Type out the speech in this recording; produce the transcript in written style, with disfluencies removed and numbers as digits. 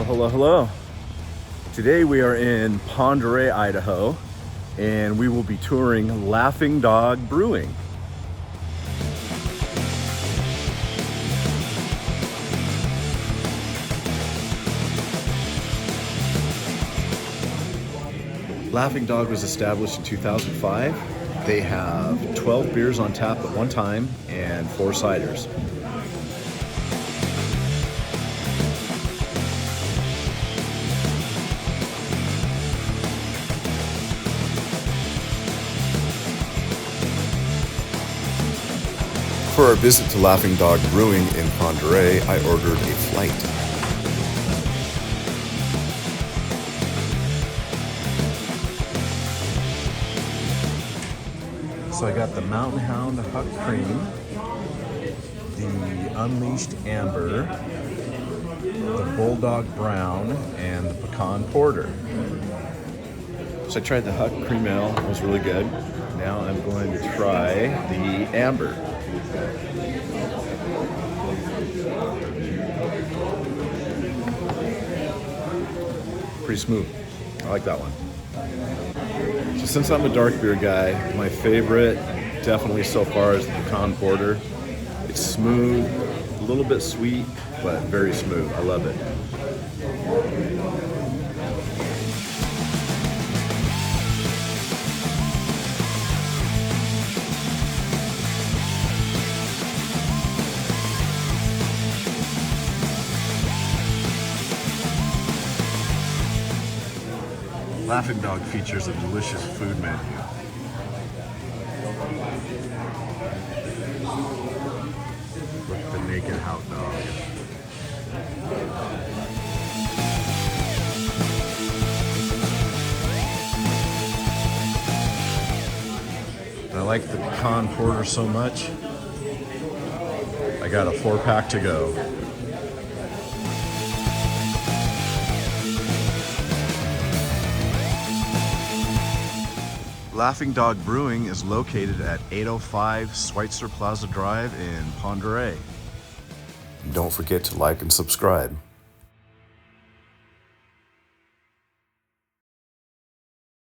Hello. Today we are in Coeur, Idaho, and we will be touring Laughing Dog Brewing. Laughing Dog was established in 2005. They have 12 beers on tap at one time and 4 ciders. For our visit to Laughing Dog Brewing in Coeur, I ordered a flight. So I got the Mountain Hound Huck Cream, the Unleashed Amber, the Bulldog Brown, and the Pecan Porter. So I tried the Huck Cream Ale, it was really good. Now I'm going to try the Amber. Pretty smooth. I like that one. So since I'm a dark beer guy, my favorite definitely so far is the Pecan Porter. It's smooth, a little bit sweet, but very smooth. I love it. Laughing Dog features a delicious food menu. With the naked hot dog. I like the Pecan Porter so much, I got a 4-pack to go. Laughing Dog Brewing is located at 805 Schweitzer Plaza Drive in Coeur. Don't forget to like and subscribe.